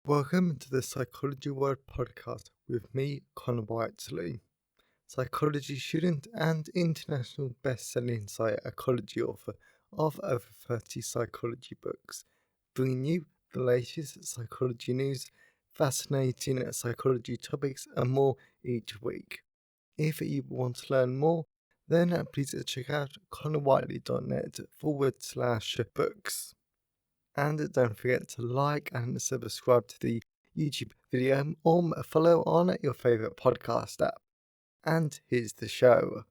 Welcome to the Psychology World podcast with me, Connor Whiteley, psychology student and international best-selling psychology author of over 30 psychology books, bringing you the latest psychology news, fascinating psychology topics and more each week. If you want to learn more, then please check out connorwhiteley.net/books. And don't forget to like and subscribe to the YouTube video or follow on your favourite podcast app. And here's the show.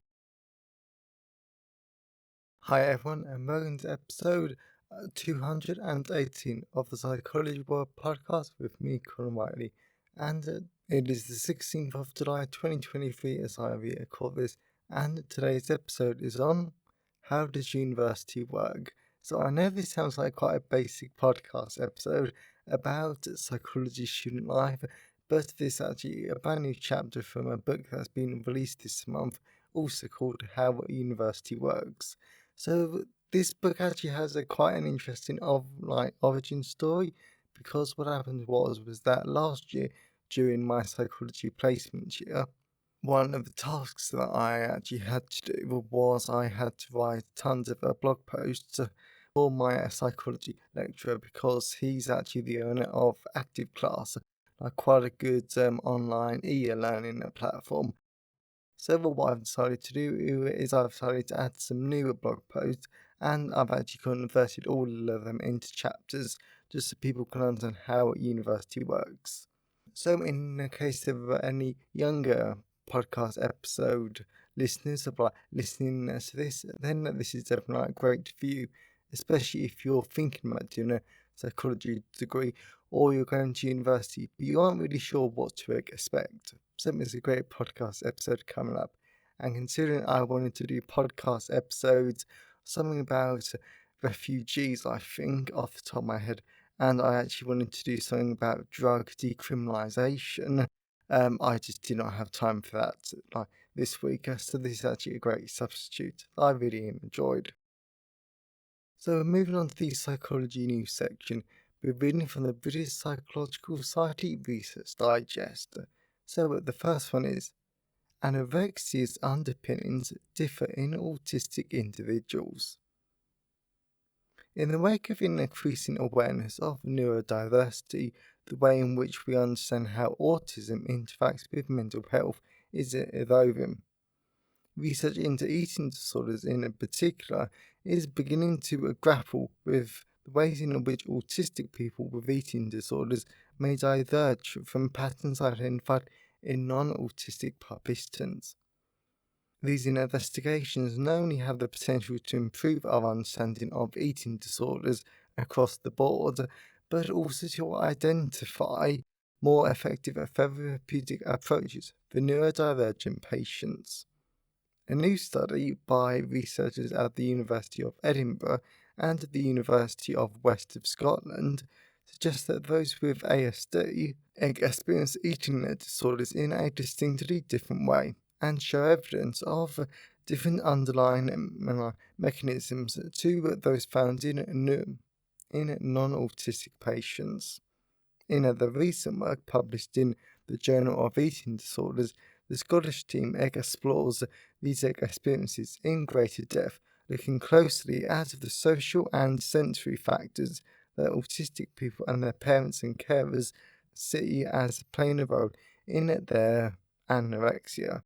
Hi everyone, and welcome to episode 218 of the Psychology World podcast with me, Colin Whiteley. And it is the 16th of July 2023 as I record this. And today's episode is on how does university work? So I know this sounds like quite a basic podcast episode about psychology student life, but this is actually a brand new chapter from a book that's been released this month, also called How University Works. So this book actually has quite an interesting origin story, because what happened was that last year during my psychology placement year, one of the tasks that I actually had to do was I had to write tons of blog posts for my psychology lecturer, because he's actually the owner of Active Class, like quite a good online e-learning platform. So what I've decided to do is I've decided to add some new blog posts, and I've actually converted all of them into chapters just so people can understand how university works. So in the case of any younger podcast episode listeners of listening to this, then this is definitely great for you, especially if you're thinking about doing a psychology degree or you're going to university but you aren't really sure what to expect. So there's a great podcast episode coming up, and considering I wanted to do podcast episodes, something about refugees, I think off the top of my head, and I actually wanted to do something about drug decriminalisation. I just did not have time for that this week, so this is actually a great substitute I really enjoyed. So moving on to the psychology news section, we're reading from the British Psychological Society Research Digest. So the first one is, anorexia's underpinnings differ in autistic individuals. In the wake of increasing awareness of neurodiversity, the way in which we understand how autism interacts with mental health is evolving. Research into eating disorders in particular is beginning to grapple with the ways in which autistic people with eating disorders may diverge from patterns identified in non-autistic participants. These investigations not only have the potential to improve our understanding of eating disorders across the board, but also to identify more effective therapeutic approaches for neurodivergent patients. A new study by researchers at the University of Edinburgh and the University of West of Scotland suggests that those with ASD experience eating disorders in a distinctly different way, and show evidence of different underlying mechanisms to those found in non-autistic patients. In the recent work published in the Journal of Eating Disorders, the Scottish team explores these experiences in greater depth, looking closely at the social and sensory factors that autistic people and their parents and carers see as playing a role in their anorexia.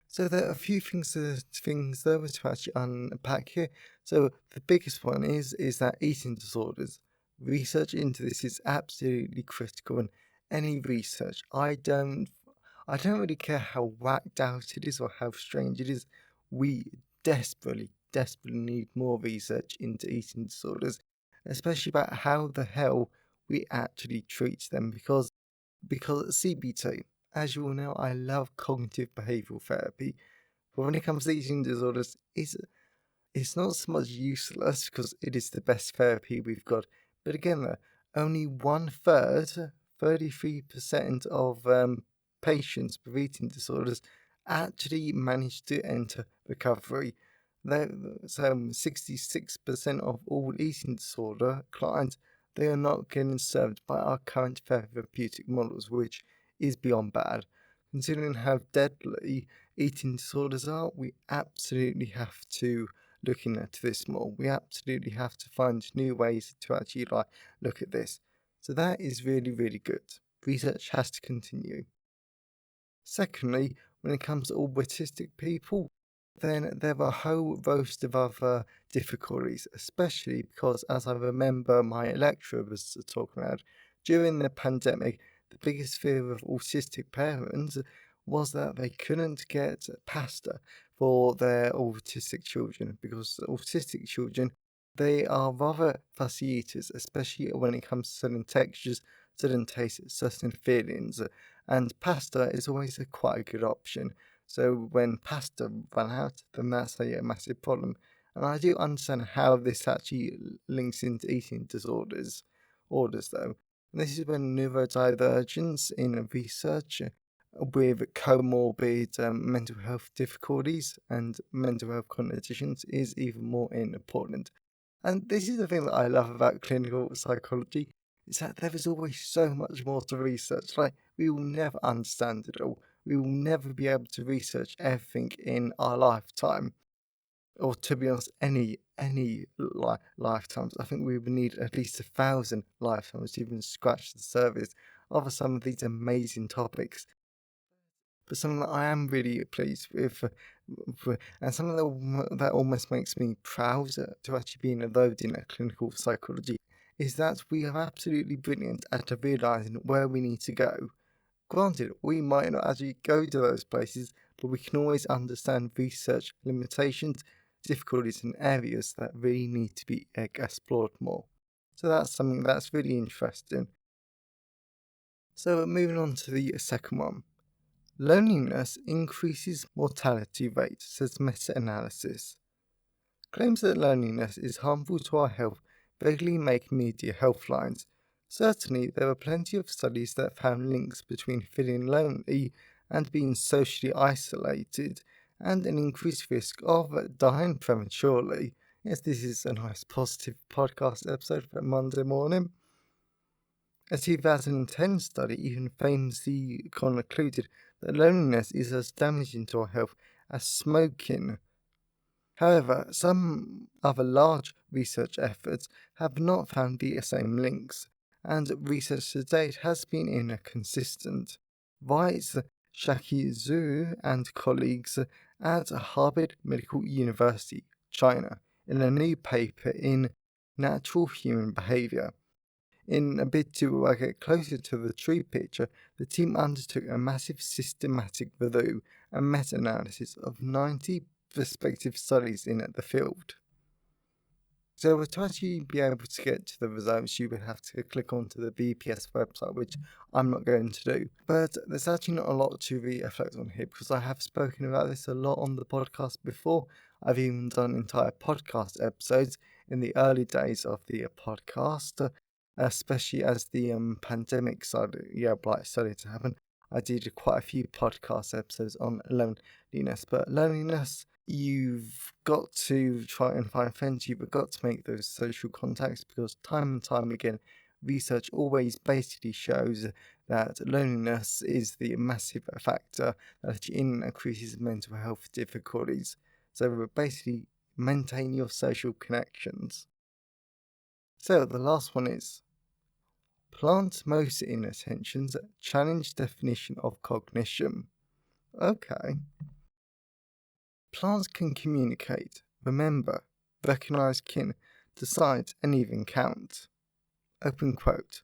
So there are a few things there to actually unpack here. So the biggest one is that eating disorders. Research into this is absolutely critical, and any research, I don't really care how whacked out it is or how strange it is. We desperately need more research into eating disorders, especially about how the hell we actually treat them, because CBT, as you all know, I love cognitive behavioural therapy, but when it comes to eating disorders, it's not so much useless because it is the best therapy we've got. But again, only 1/3, 33% of patients with eating disorders actually manage to enter recovery. So 66% of all eating disorder clients, they are not getting served by our current therapeutic models, which is beyond bad. Considering how deadly eating disorders are, we absolutely have to look into this more. We absolutely have to find new ways to actually look at this. So that is really, really good. Research has to continue. Secondly, when it comes to autistic people, then there are a whole host of other difficulties, especially because, as I remember my lecturer was talking about, during the pandemic, the biggest fear of autistic parents was that they couldn't get pasta for their autistic children, because autistic children, they are rather fussy eaters, especially when it comes to certain textures, certain tastes, certain feelings, and pasta is always quite a good option. So when pasta ran out, then that's a massive problem. And I do understand how this actually links into eating orders though. And this is when neurodivergence in research with comorbid mental health difficulties and mental health conditions is even more important. And this is the thing that I love about clinical psychology, is that there is always so much more to research. Like, we will never understand it all. We will never be able to research everything in our lifetime. Or to be honest, any lifetimes. I think we would need at least 1,000 lifetimes to even scratch the surface of some of these amazing topics. But something that I am really pleased and something that almost makes me proud to actually be involved in clinical psychology, is that we are absolutely brilliant at realizing where we need to go. Granted, we might not actually go to those places, but we can always understand research limitations, difficulties, and areas that really need to be explored more. So that's something that's really interesting. So moving on to the second one. Loneliness increases mortality rate, says meta-analysis. Claims that loneliness is harmful to our health regularly make media healthlines. Certainly, there are plenty of studies that found links between feeling lonely and being socially isolated and an increased risk of dying prematurely. Yes, this is a nice positive podcast episode for Monday morning. A 2010 study even famously concluded that loneliness is as damaging to our health as smoking. However, some other large research efforts have not found the same links, and research to date has been inconsistent. Writes Shaki Zhu and colleagues at Harvard Medical University, China, in a new paper in Natural Human Behavior. In a bid to get closer to the true picture, the team undertook a massive systematic review and meta-analysis of 90 prospective studies in the field. So to actually be able to get to the results, you would have to click onto the BPS website, which I'm not going to do. But there's actually not a lot to reflect on here, because I have spoken about this a lot on the podcast before. I've even done entire podcast episodes in the early days of the podcast, especially as the pandemic started to happen. I did quite a few podcast episodes on loneliness, but loneliness, you've got to try and find friends, you've got to make those social contacts, because time and time again, research always basically shows that loneliness is the massive factor that increases mental health difficulties. So basically, maintain your social connections. So the last one is, plants most inattentions challenge definition of cognition. Okay. Plants can communicate, remember, recognize kin, decide, and even count. Open quote.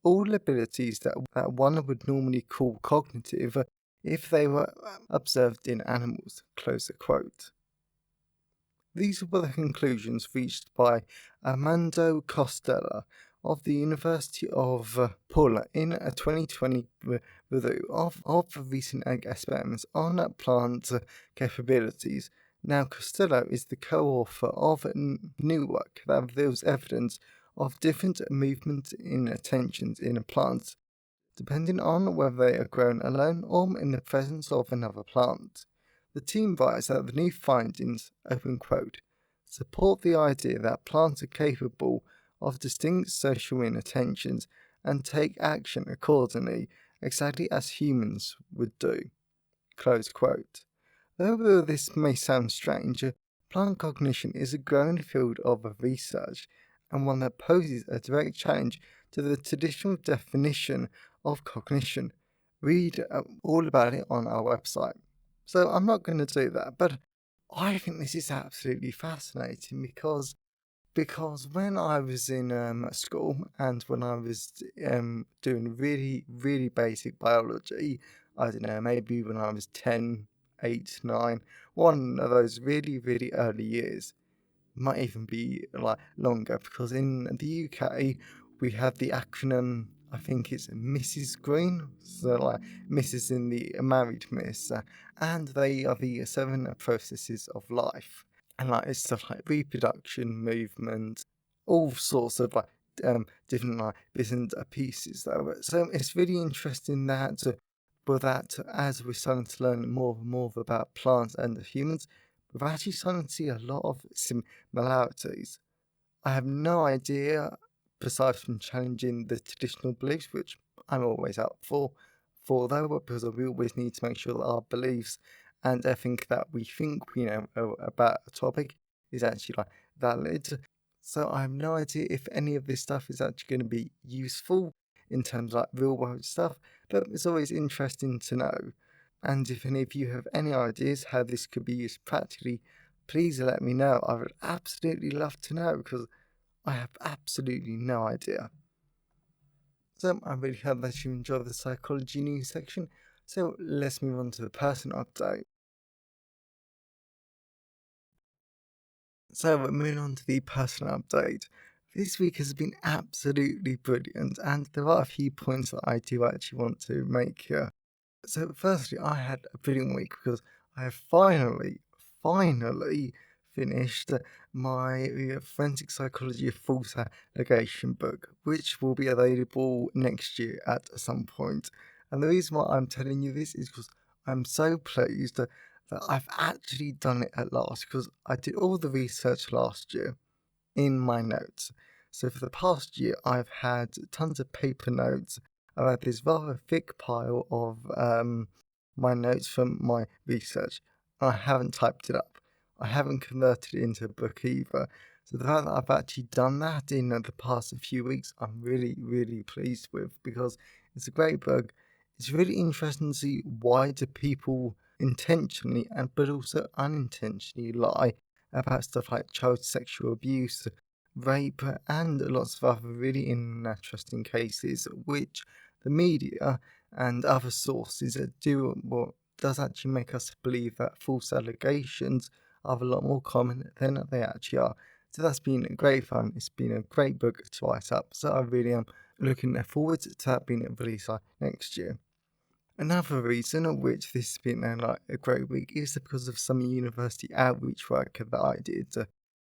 All abilities that one would normally call cognitive if they were observed in animals. Close quote. These were the conclusions reached by Armando Costella of the University of Pula in a 2020 review of recent experiments on plant capabilities. Now, Costello is the co-author of new work that reveals evidence of different movement in attentions in plants, depending on whether they are grown alone or in the presence of another plant. The team writes that the new findings, open quote, support the idea that plants are capable of distinct social inattentions and take action accordingly, exactly as humans would do. Close quote. Though this may sound strange, plant cognition is a growing field of research and one that poses a direct challenge to the traditional definition of cognition. Read all about it on our website. So I'm not going to do that, but I think this is absolutely fascinating because when I was in school and when I was doing really, really basic biology, I don't know, maybe when I was 10, 8, 9, one of those really, really early years, might even be like longer, because in the UK we have the acronym, I think it's Mrs. Green, so like Mrs. in the married miss, and they are the 7 processes of life. And like it's stuff like reproduction, movement, all sorts of like different like bits and pieces though. So it's really interesting that as we're starting to learn more and more about plants and humans, we're actually starting to see a lot of similarities. I have no idea, besides from challenging the traditional beliefs, which I'm always up for though, because we always need to make sure that our beliefs and everything that we think we know about a topic is actually like valid. So I have no idea if any of this stuff is actually going to be useful in terms of like real world stuff, but it's always interesting to know. And if any of you have any ideas how this could be used practically, please let me know. I would absolutely love to know because I have absolutely no idea. So I really hope that you enjoy the psychology news section. So let's move on to the personal update. So moving on to the personal update. This week has been absolutely brilliant, and there are a few points that I do actually want to make here. So, firstly, I had a brilliant week because I have finally finished my forensic psychology of false allegation book, which will be available next year at some point. And the reason why I'm telling you this is because I'm so pleased that I've actually done it at last, because I did all the research last year in my notes. So for the past year, I've had tons of paper notes. I've had this rather thick pile of my notes from my research. I haven't typed it up. I haven't converted it into a book either. So the fact that I've actually done that in the past few weeks, I'm really, really pleased with, because it's a great book. It's really interesting to see why do people intentionally and but also unintentionally lie about stuff like child sexual abuse, rape, and lots of other really interesting cases, which the media and other sources do what does actually make us believe that false allegations are a lot more common than they actually are. So that's been great fun. It's been a great book to write up. So I really am looking forward to that being released next year. Another reason which this has been like a great week is because of some university outreach work that I did.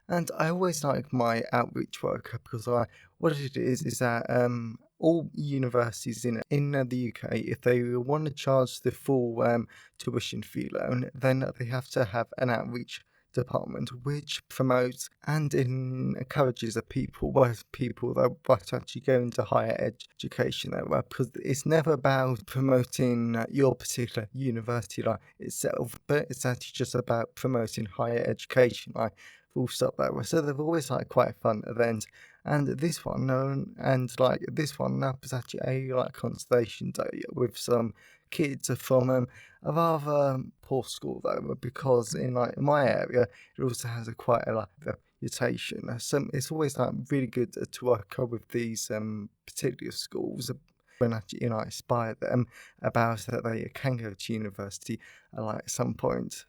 And I always like my outreach work because what it is that all universities in the UK, if they want to charge the full tuition fee loan, then they have to have an outreach department which promotes and encourages people that want to actually go into higher education there, because it's never about promoting your particular university like itself, but it's actually just about promoting higher education like full stop there. So they've always like quite a fun event. And this one, was actually a like constellation day with some kids from a rather poor school though, because in like my area, it also has a quite a like reputation. So it's always like really good to work with these particular schools when actually inspire them about that they can go to university at some point.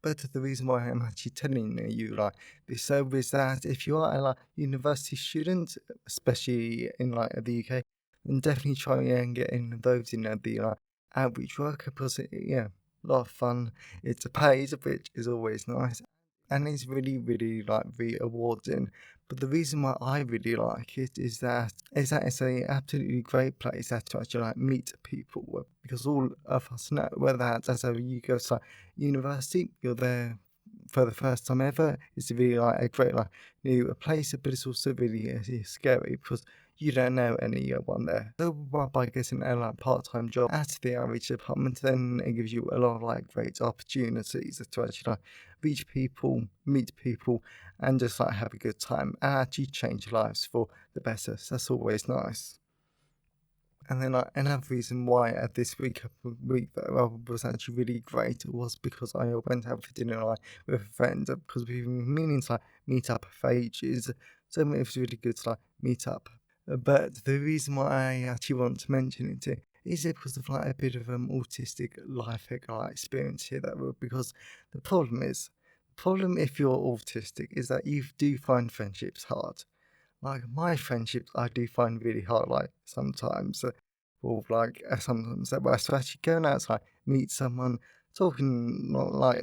But the reason why I'm actually telling you like this is that if you are a university student, especially in the UK, then definitely try and get involved in the outreach work, because a lot of fun. It's paid, which is always nice, and it's really really rewarding. But the reason why I really like it is that it's a absolutely great place to actually meet people, because all of us know whether that's as you go to university, you're there for the first time ever. It's really like a great like new place, but it's also really scary because you don't know anyone there. So by getting a like part-time job at the outreach department, then it gives you a lot of like great opportunities to actually like reach people, meet people, and just like have a good time and actually change lives for the better. So that's always nice. And then like, another reason why this week though was actually really great was because I went out for dinner like with a friend because we've been meaning to like meet up for ages. So it was really good to like meet up. But the reason why I actually want to mention it is because of like a bit of autistic life like experience here because the problem if you're autistic is that you do find friendships hard. Like my friendships, I do find really hard. Like sometimes, or like sometimes, but especially going outside, meet someone, talking like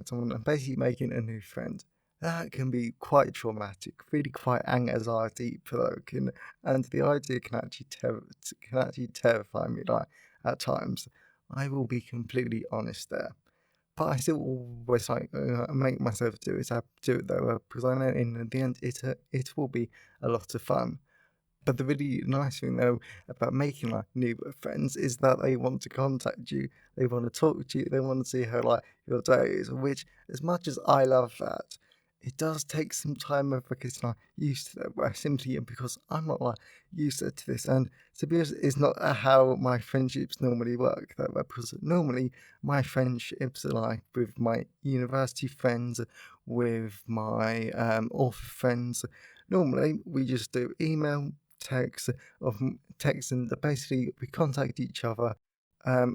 someone, and basically making a new friend. That can be quite traumatic, really quite anxiety provoking, and the idea can actually terrify me. Like at times, I will be completely honest there. But I still always like make myself do it though, because I know in the end it will be a lot of fun. But the really nice thing though about making like new friends is that they want to contact you, they want to talk to you, they want to see how like your day is. Which, as much as I love that, it does take some time of getting like used to that. But simply because I'm not like used to this, and to be honest, it's not how my friendships normally work. Though, because normally my friendships are like with my university friends, with my author friends. Normally, we just do email, text, of text, and basically we contact each other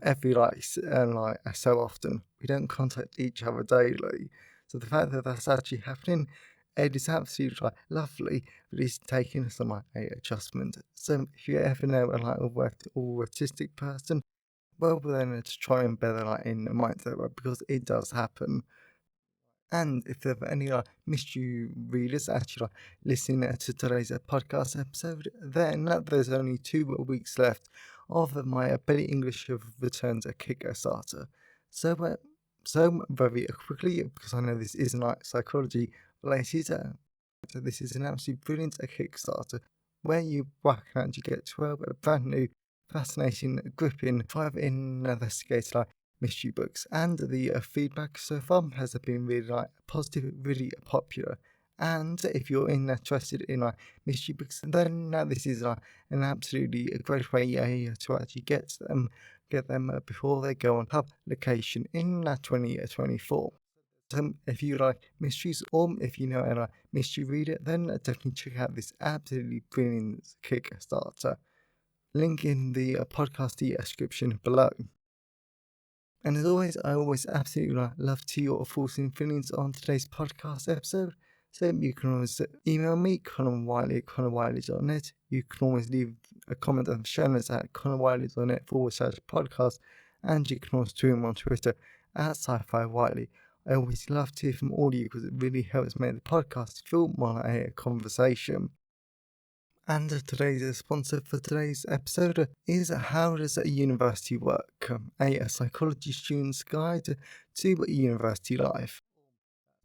every like so often. We don't contact each other daily. So the fact that that's actually happening, it is absolutely like lovely, but it's taking some like a adjustment. So if you ever know a like autistic person, well then to try and bear that like in the mindset, right, because it does happen. And if there are any mystery readers actually listening to today's podcast episode, then there's only 2 weeks left of my Belly English Returns a Kickstarter. So, very quickly, because I know this isn't like psychology related, so this is an absolutely brilliant Kickstarter where you can actually get 12 brand new, fascinating, gripping, private investigative mystery books, and the feedback so far has been really like positive, really popular. And if you're interested in like mystery books, then this is an absolutely great way to actually get them before they go on publication in 2024. If you like mysteries, or if you know a mystery reader, then definitely check out this absolutely brilliant Kickstarter. Link in the podcast description below. And as always, I always absolutely love to your thoughts and feelings on today's podcast episode. So you can always email me, ConnorWiley at ConnorWiley.net. You can always leave a comment on the show notes at ConnorWiley.net/podcast. And you can also tweet me on Twitter at Sci-Fi Wiley. I always love to hear from all of you because it really helps make the podcast feel more like a conversation. And today's sponsor for today's episode is How Does a University Work? A psychology student's guide to university life.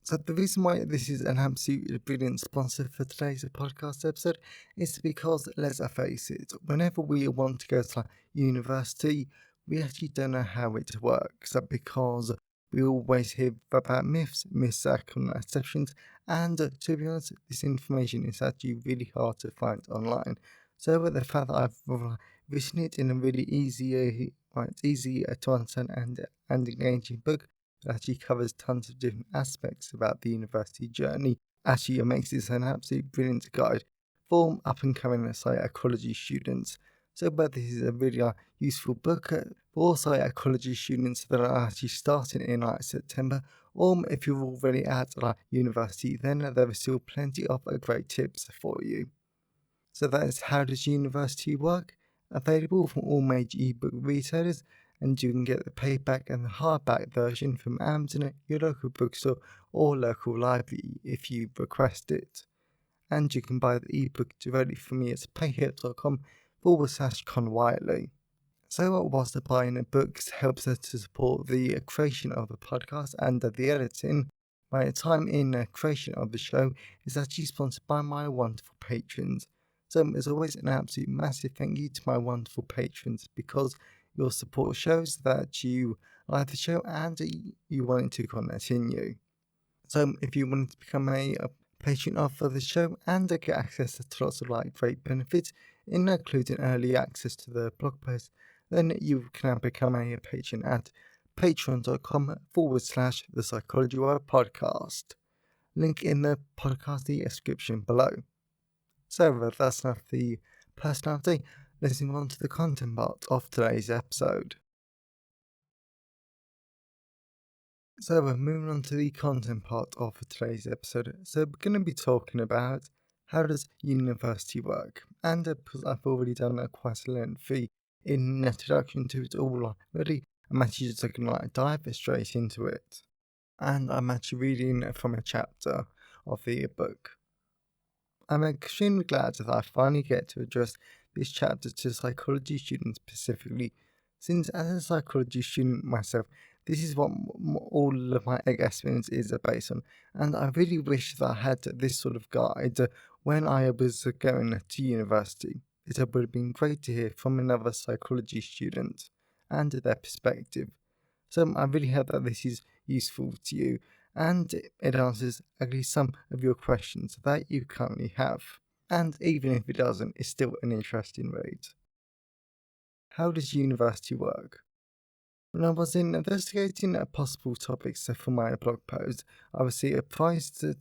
So the reason why this is an absolutely brilliant sponsor for today's podcast episode is because, let's face it, whenever we want to go to university, we actually don't know how it works because we always hear about myths, misconceptions, and to be honest, this information is actually really hard to find online. So with the fact that I've written it in a really easy to understand and engaging book, it actually covers tons of different aspects about the university journey. Actually, it makes this an absolutely brilliant guide for up-and-coming psychology students. So, but this is a really useful book for psychology students that are actually starting in September, or if you're already at university, then there are still plenty of great tips for you. So that is How Does University Work? Available from all major ebook retailers, and you can get the paperback and the hardback version from Amazon, your local bookstore, or local library if you request it. And you can buy the ebook directly from me at payhip.com/conwiley. So whilst buying books helps us to support the creation of the podcast and the editing, My time in creation of the show is actually sponsored by my wonderful patrons. So as always, an absolute massive thank you to my wonderful patrons, because your support shows that you like the show and you want it to continue. So if you want to become a patron of the show and get access to lots of great benefits, including early access to the blog post, then you can become a patron at patreon.com/The Psychology World Podcast. Link in the podcast description below. So that's enough the personality. Let's move on to the content part of today's episode. So we're moving on to the content part of today's episode. So we're going to be talking about how does university work, and because I've already done quite a lengthy introduction to it all already, I'm actually just going to dive straight into it. And I'm actually reading from a chapter of the book. I'm extremely glad that I finally get to address this chapter to psychology students specifically, since as a psychology student myself, this is what all of my experience is based on, and I really wish that I had this sort of guide when I was going to university. It would have been great to hear from another psychology student and their perspective. So I really hope that this is useful to you, and it answers at least some of your questions that you currently have. And even if it doesn't, it's still an interesting read. How does university work? When I was investigating possible topics for my blog post, I was surprised to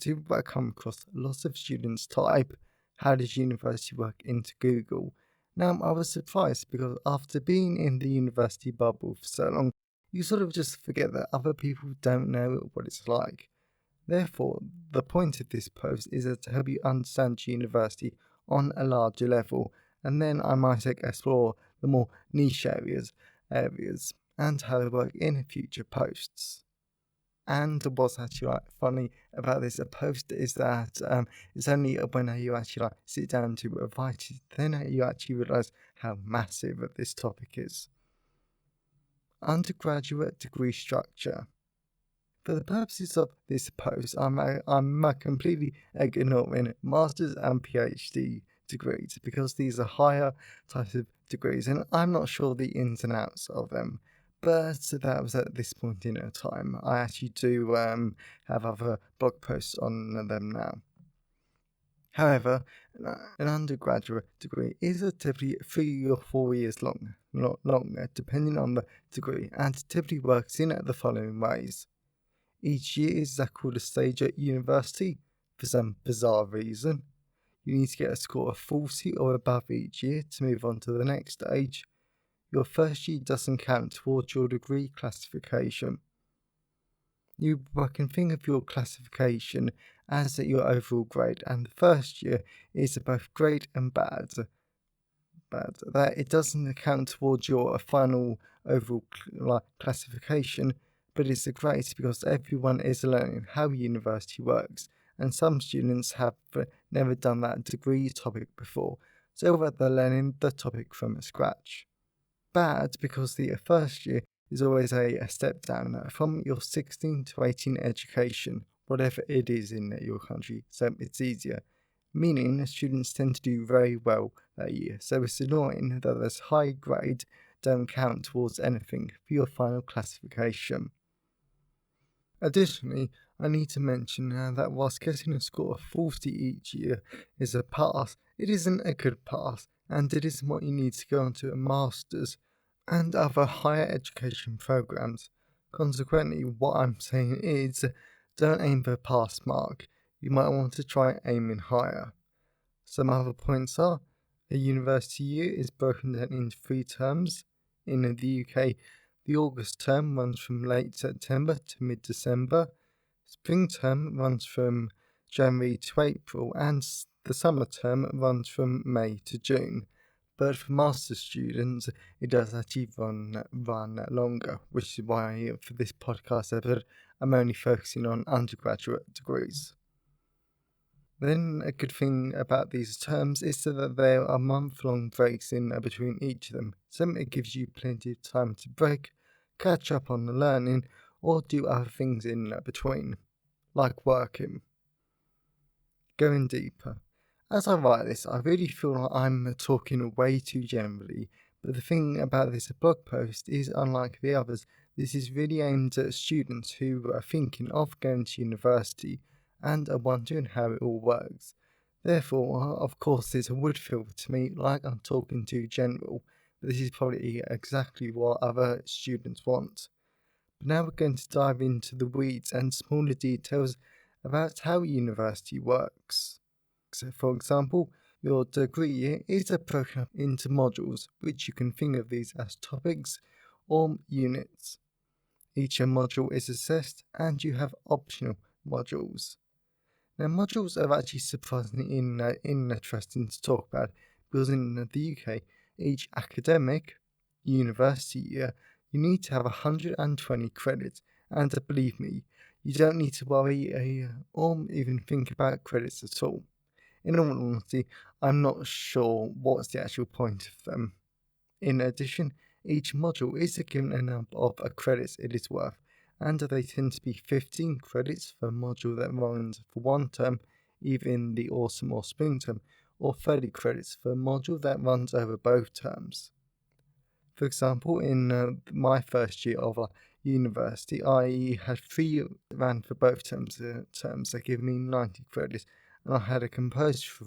come across lots of students type, "How does university work?" into Google. Now, I was surprised because after being in the university bubble for so long, you sort of just forget that other people don't know what it's like. Therefore, the point of this post is to help you understand university on a larger level, and then I might explore the more niche areas and how they work in future posts. And what's actually funny about this post is that it's only when you actually sit down to write it, then you actually realise how massive this topic is. Undergraduate degree structure. For the purposes of this post, I'm completely ignoring masters and PhD degrees, because these are higher types of degrees, and I'm not sure the ins and outs of them. But that was at this point in time. I actually do have other blog posts on them now. However, an undergraduate degree is typically 3 or 4 years long, not longer, depending on the degree, and typically works in the following ways. Each year is called a stage at university for some bizarre reason. You need to get a score of 40 or above each year to move on to the next stage. Your first year doesn't count towards your degree classification. You can think of your classification as your overall grade, and the first year is both great and bad. That it doesn't count towards your final overall classification, but it's great because everyone is learning how university works, and some students have never done that degree topic before, so they're learning the topic from scratch. Bad because the first year is always a step down from your 16 to 18 education, whatever it is in your country, so it's easier, meaning students tend to do very well that year, so it's annoying that this high grade don't count towards anything for your final classification. Additionally, I need to mention that whilst getting a score of 40 each year is a pass, it isn't a good pass, and it isn't what you need to go on to a master's and other higher education programs. Consequently, what I'm saying is, don't aim for a pass mark. You might want to try aiming higher. Some other points are, a university year is broken down into 3 terms. In the UK, the August term runs from late September to mid-December. Spring term runs from January to April, and the summer term runs from May to June. But for master's students, it does actually run longer, which is why for this podcast episode, I'm only focusing on undergraduate degrees. Then a good thing about these terms is that there are month-long breaks in between each of them, so it gives you plenty of time to break, catch up on the learning, or do other things in between. like working. Going deeper. As I write this, I really feel like I'm talking way too generally, but the thing about this blog post is, unlike the others, this is really aimed at students who are thinking of going to university and are wondering how it all works. Therefore, of course, this would feel to me like I'm talking too general, but this is probably exactly what other students want. But now we're going to dive into the weeds and smaller details about how university works. So, for example, your degree year is broken up into modules, which you can think of these as topics or units. Each module is assessed, and you have optional modules. Now, modules are actually surprisingly interesting to talk about because in the UK, each academic university year, you need to have 120 credits, and believe me, you don't need to worry or even think about credits at all. In all honesty, I'm not sure what's the actual point of them. In addition, each module is given a number of credits it is worth, and they tend to be 15 credits for a module that runs for one term, either in the autumn or spring term, or 30 credits for a module that runs over both terms. For example, in my first year of university, I had 3 ran for both terms that give me 90 credits, and I had a composed for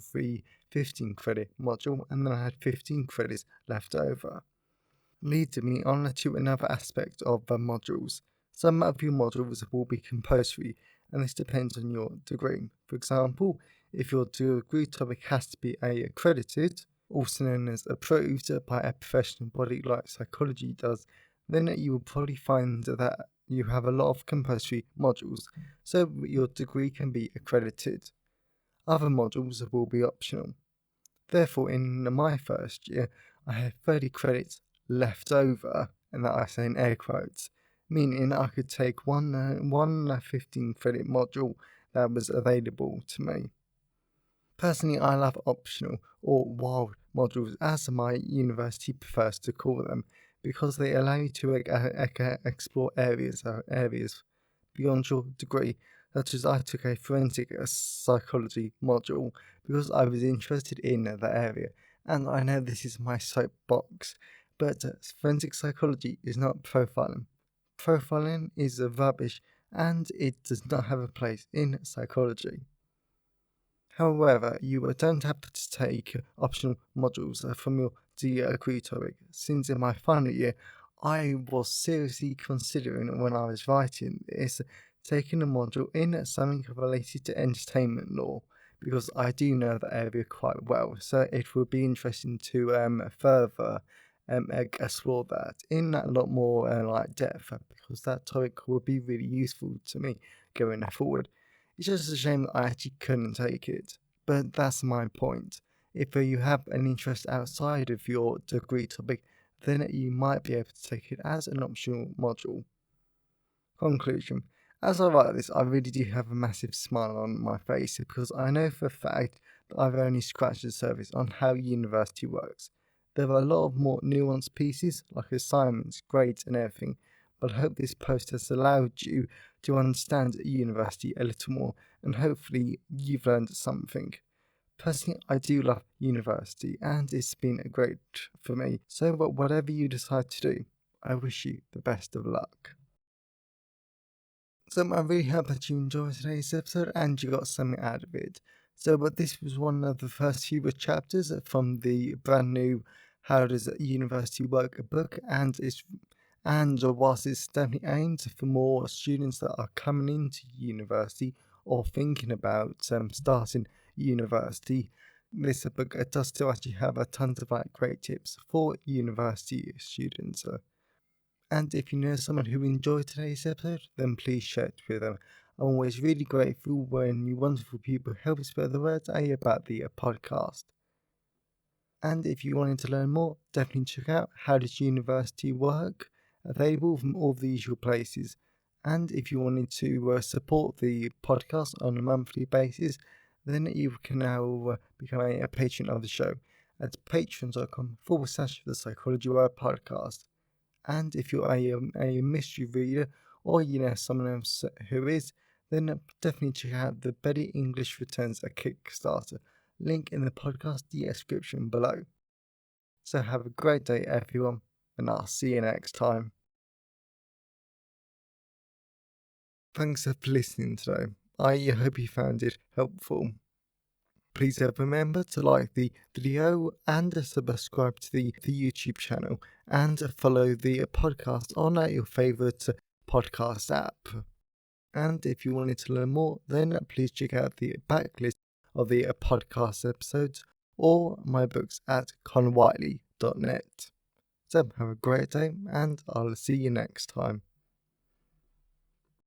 15 credit module, and then I had 15 credits left over. Leading me on to another aspect of the modules. Some of your modules will be compulsory, and this depends on your degree. For example, if your degree topic has to be accredited, also known as approved by a professional body like psychology does, then you will probably find that you have a lot of compulsory modules, so your degree can be accredited. Other modules will be optional. Therefore, in my first year, I had 30 credits left over, and that I say in air quotes, meaning I could take one 15 credit module that was available to me. Personally, I love optional or wild modules, as my university prefers to call them, because they allow you to explore areas beyond your degree, such as I took a forensic psychology module because I was interested in that area. And I know this is my soapbox, but forensic psychology is not profiling. Profiling is rubbish, and it does not have a place in psychology. However, you don't have to take optional modules from your degree topic, since in my final year, I was seriously considering, when I was writing this, taking a module in something related to entertainment law, because I do know that area quite well, so it would be interesting to further explore that in a lot more depth, because that topic would be really useful to me going forward. It's just a shame that I actually couldn't take it, but that's my point. If you have an interest outside of your degree topic, then you might be able to take it as an optional module. Conclusion. As I write this, I really do have a massive smile on my face because I know for a fact that I've only scratched the surface on how university works. There are a lot of more nuanced pieces, like assignments, grades, and everything, but I hope this post has allowed you to understand university a little more, and hopefully you've learned something. Personally, I do love university, and it's been great for me, so whatever you decide to do, I wish you the best of luck. So I really hope that you enjoyed today's episode and you got something out of it. So, but this was one of the first few chapters from the brand new How Does University Work book, and whilst it's definitely aimed for more students that are coming into university or thinking about starting university, this book does still actually have a tons of great tips for university students. And if you know someone who enjoyed today's episode, then please share it with them. I'm always really grateful when you wonderful people help spread the word about the podcast. And if you wanted to learn more, definitely check out How Does University Work, available from all the usual places. And if you wanted to support the podcast on a monthly basis, then you can now become a patron of the show at patreon.com/the Psychology Word Podcast. And if you're a mystery reader, or you know someone else who is, then definitely check out the Better English Returns a Kickstarter, link in the podcast description below. So have a great day everyone, and I'll see you next time. Thanks for listening today. I hope you found it helpful. Please remember to like the video and subscribe to the YouTube channel and follow the podcast on your favourite podcast app. And if you wanted to learn more, then please check out the backlist of the podcast episodes or my books at conwhiteley.net. So have a great day and I'll see you next time.